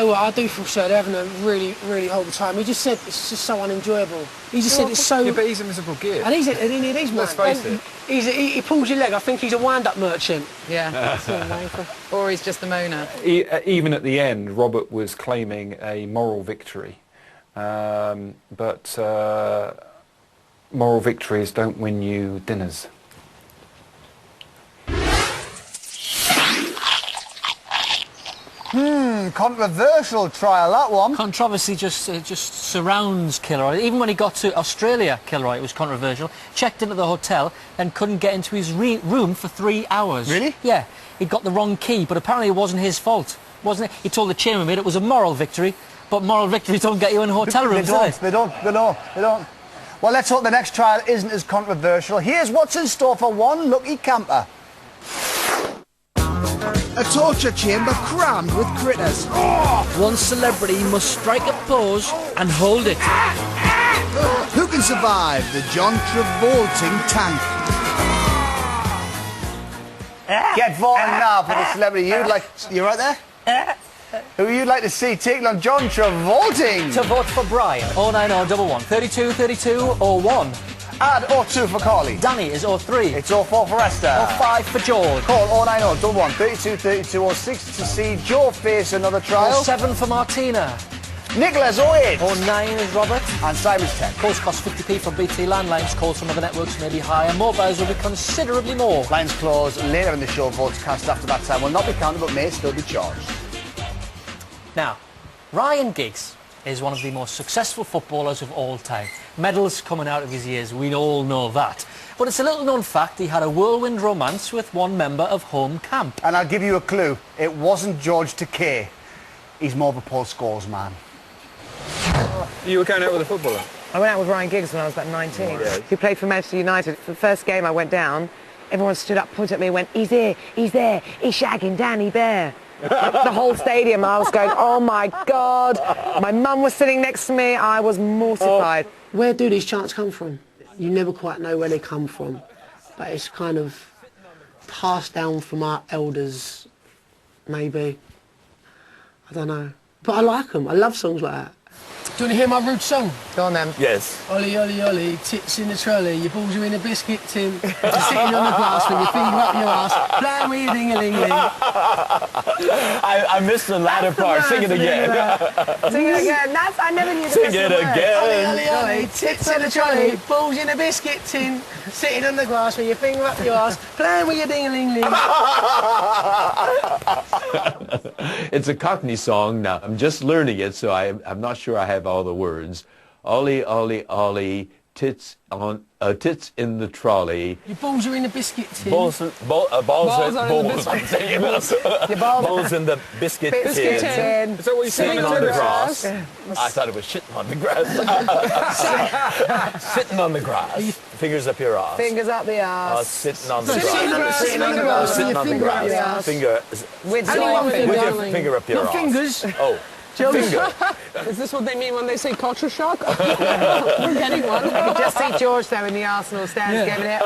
Oh, well, I do feel sad. They're having a really, really horrible time. He just said it's just so unenjoyable. He just said it's so... Yeah, but he's a miserable git. And he's man. Let's face it. He pulls your leg. I think he's a wind-up merchant. Yeah. Or he's just a moaner. Even at the end, Robert was claiming a moral victory. But moral victories don't win you dinners. Controversial trial, that one. Controversy just surrounds Kilroy. Even when he got to Australia, Kilroy, it was controversial. Checked into the hotel, then couldn't get into his room for 3 hours. Really? Yeah. He'd got the wrong key, but apparently it wasn't his fault, wasn't it? He told the chambermaid it was a moral victory, but moral victories don't get you in hotel rooms, They don't. Well, let's hope the next trial isn't as controversial. Here's what's in store for one lucky camper. A torture chamber crammed with critters. One celebrity must strike a pose and hold it. Who can survive the John Travolting tank? Get voting now for the celebrity you'd like... You right there? Who you'd like to see taking on John Travolting? To vote for Brian, 09011 32 32 01. Add 02 for Carly. Danny is 03. It's 04 for Esther. 05 for George. Call 09011 32 32 06 to see Joe face another trial. 07 for Martina. Nicholas 08. 09 is Robert. And Simon's 10. Calls cost 50p from BT landlines. Calls from other networks may be higher. Mobiles will be considerably more. Lines close later in the show. Votes cast after that time will not be counted but may still be charged. Now, Ryan Giggs is one of the most successful footballers of all time. Medals coming out of his ears, we all know that. But it's a little known fact he had a whirlwind romance with one member of home camp. And I'll give you a clue. It wasn't George Takei. He's more of a Paul Scholes man. You were going out with a footballer? I went out with Ryan Giggs when I was about 19. Right. He played for Manchester United. For the first game I went down, everyone stood up, pointed at me and went, he's there, he's shagging Danny Bear. The whole stadium, I was going, oh my God. My mum was sitting next to me, I was mortified. Where do these chants come from? You never quite know where they come from, but it's kind of passed down from our elders, maybe. I don't know. But I like them. I love songs like that. Do you want to hear my rude song? Go on then. Yes. Ollie, ollie, ollie, tits in the trolley, your balls are in a biscuit tin, you're sitting on the grass with your finger up your ass, playing with your ding-a-ling-ling. I missed the latter part. Sing it again. Sing it again. I never knew the Sing it again. Ollie, ollie, ollie, tits in the trolley, balls in a biscuit tin, sitting on the grass with your finger up your ass, playing with your ding-a-ling-ling. It's a Cockney song now. I'm just learning it, so I'm not sure I have all the words. Ollie, ollie, ollie, tits in the trolley. Your balls are in the biscuit tin. Balls in the biscuit tin. Is that what you said? Sitting on the grass. I thought it was shitting on the grass. Sitting on the grass. Fingers up your ass. Fingers up the ass. Sitting on the grass. Sitting on the grass. Sitting on the grass. Finger With your finger up your Not ass. fingers. Oh. Finger. Is this what they mean when they say culture shock? We're getting one. I could just see George though in the Arsenal stands giving it.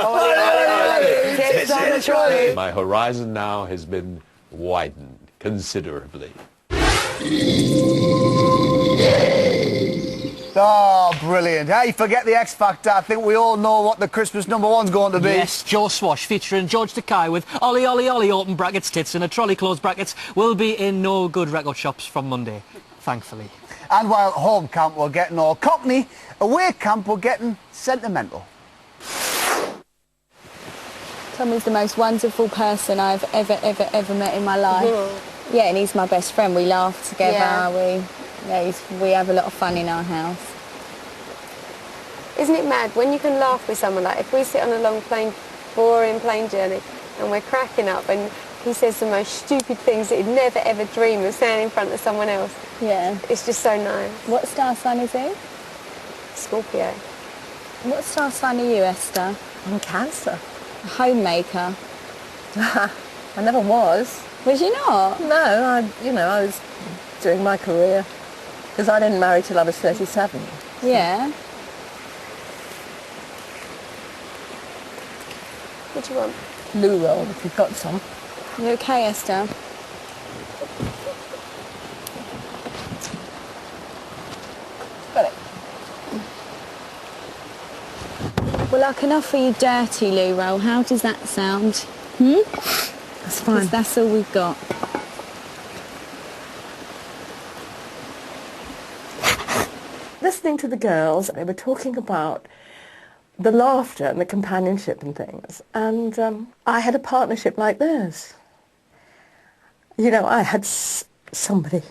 Tits on the trolley. My horizon now has been widened considerably. Oh, brilliant. Hey, forget the X Factor. I think we all know what the Christmas #1's going to be. Yes, Joe Swash featuring George Takei with Ollie, ollie, ollie, open brackets, tits in a trolley, close brackets, will be in no good record shops from Monday, thankfully. And while home camp we're getting all cockney, away camp we're getting sentimental. Tommy's the most wonderful person I've ever met in my life. Yeah, and he's my best friend. We laugh together. We have a lot of fun in our house. Isn't it mad when you can laugh with someone? Like if we sit on a long boring plane journey and we're cracking up and he says the most stupid things that he'd never ever dream of saying in front of someone else. Yeah. It's just so nice. What star sign is he? Scorpio. What star sign are you, Esther? I'm Cancer. A homemaker. I never was. Was you not? No, I was doing my career. Because I didn't marry till I was 37. Yeah. What do you want? Loo roll, if you've got some. You okay, Esther? got it. Well, I can offer you dirty loo roll. How does that sound? Hmm? That's fine. 'Cause that's all we've got. Listening to the girls, they were talking about the laughter and the companionship and things. And I had a partnership like theirs. You know, I had somebody.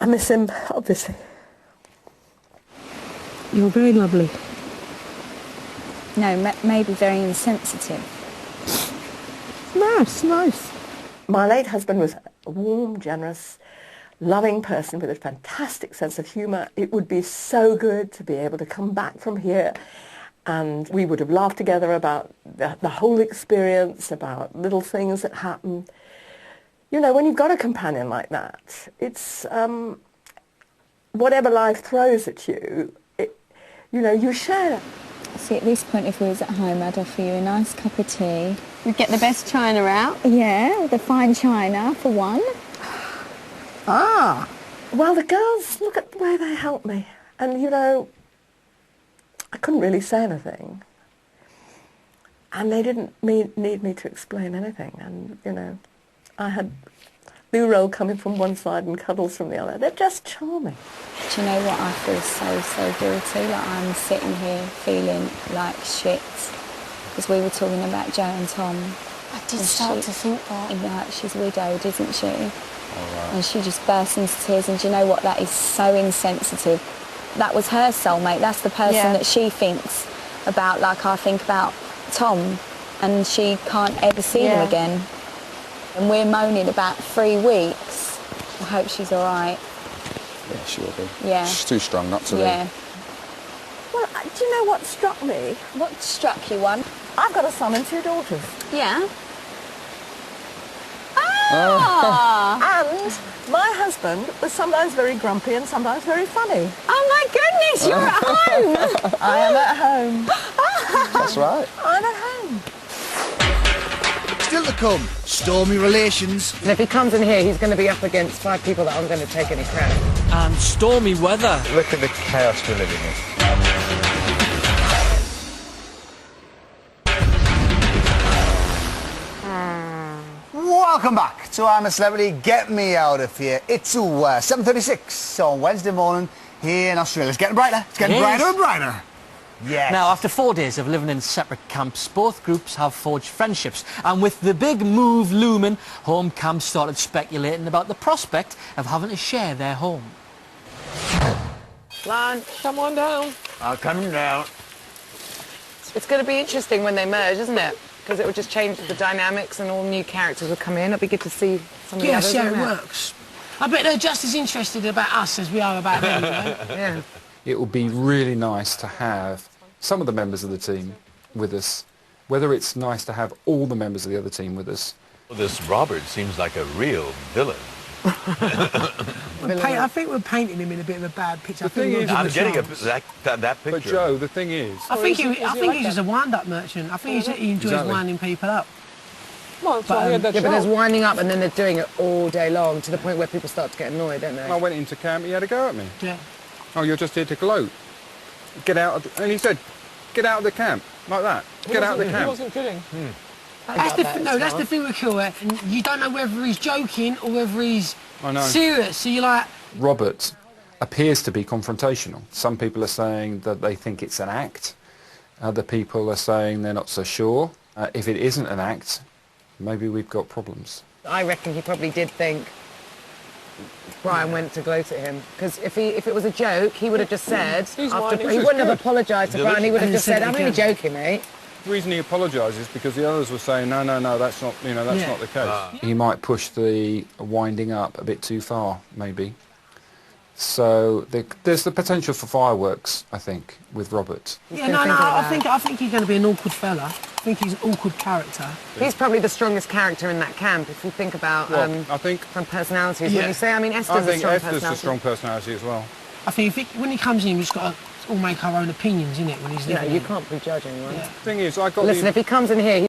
I miss him, obviously. You're very lovely. No, maybe very insensitive. Nice. My late husband was a warm, generous, loving person with a fantastic sense of humour. It would be so good to be able to come back from here and we would have laughed together about the whole experience, about little things that happened. You know, when you've got a companion like that, it's whatever life throws at you, you know, you share. See, at this point, if we was at home, I'd offer you a nice cup of tea. We'd get the best china out. Yeah, with the fine china, for one. Ah, well, the girls, look at the way they helped me. And, you know, I couldn't really say anything. And they didn't need me to explain anything. And, you know, I had loo roll coming from one side and cuddles from the other. They're just charming. Do you know what? I feel so guilty. Like, I'm sitting here feeling like shit. Because we were talking about Jo and Tom. I did start to think that. Like, she's widowed, isn't she? And she just burst into tears, and do you know what? That is so insensitive. That was her soulmate. That's the person that she thinks about, like I think about Tom, and she can't ever see him again. And we're moaning about 3 weeks. I hope she's all right. Yeah, she will be. Yeah. She's too strong not to be. Yeah. Well, do you know what struck me? What struck you, one? I've got a son and 2 daughters. Yeah. Ah! And my husband was sometimes very grumpy and sometimes very funny. Oh my goodness, you're at home! I am at home. That's right. I'm at home. Still to come, stormy relations. And if he comes in here, he's going to be up against 5 people that aren't going to take any crap. And stormy weather. Look at the chaos we're living in. Welcome back to I'm a Celebrity, Get Me Out of Here. It's 7:36 on Wednesday morning here in Australia. It's getting brighter. It's getting brighter and brighter. Yes. Now, after 4 days of living in separate camps, both groups have forged friendships. And with the big move looming, home camps started speculating about the prospect of having to share their home. Lon, come on down. I'll come down. It's going to be interesting when they merge, isn't it? Because it would just change the dynamics and all new characters would come in. It'll be good to see some of the others. See how it works. I bet they're just as interested about us as we are about them, you know? Yeah. It would be really nice to have some of the members of the team with us. Whether it's nice to have all the members of the other team with us. Well, this Robert seems like a real villain. I think we're painting him in a bit of a bad picture. The thing is, I'm getting that picture. But Joe, the thing is... I think he's just a wind-up merchant. I think he enjoys winding people up. Well, so I had that Yeah, but there's show. winding up and then they're doing it all day long to the point where people start to get annoyed, don't they? I went into camp, he had a go at me. Yeah. Oh, you're just here to gloat. Get out of the... And he said, get out of the camp. Like that. Get out of the He camp. wasn't kidding. That's the thing with Kill. You don't know whether he's joking or whether he's serious. So you're like... Robert appears to be confrontational. Some people are saying that they think it's an act. Other people are saying they're not so sure. If it isn't an act, maybe we've got problems. I reckon he probably did think Brian went to gloat at him. Because if it was a joke, he would have just said... he wouldn't have apologised to Brian, he would have just said, I'm only joking, mate. The reason he apologises is because the others were saying, no, that's not, that's not the case. He might push the winding up a bit too far, maybe. So there's the potential for fireworks, I think, with Robert. I think he's going to be an awkward fella. I think he's an awkward character. He's probably the strongest character in that camp, if you think about I think from personalities. When you say, I mean, Esther's a strong personality as well. I think when he comes in, we've just got to all make our own opinions, innit, when he's living you can't be judging, right? Yeah. Thing is, I got Listen, if he comes in here,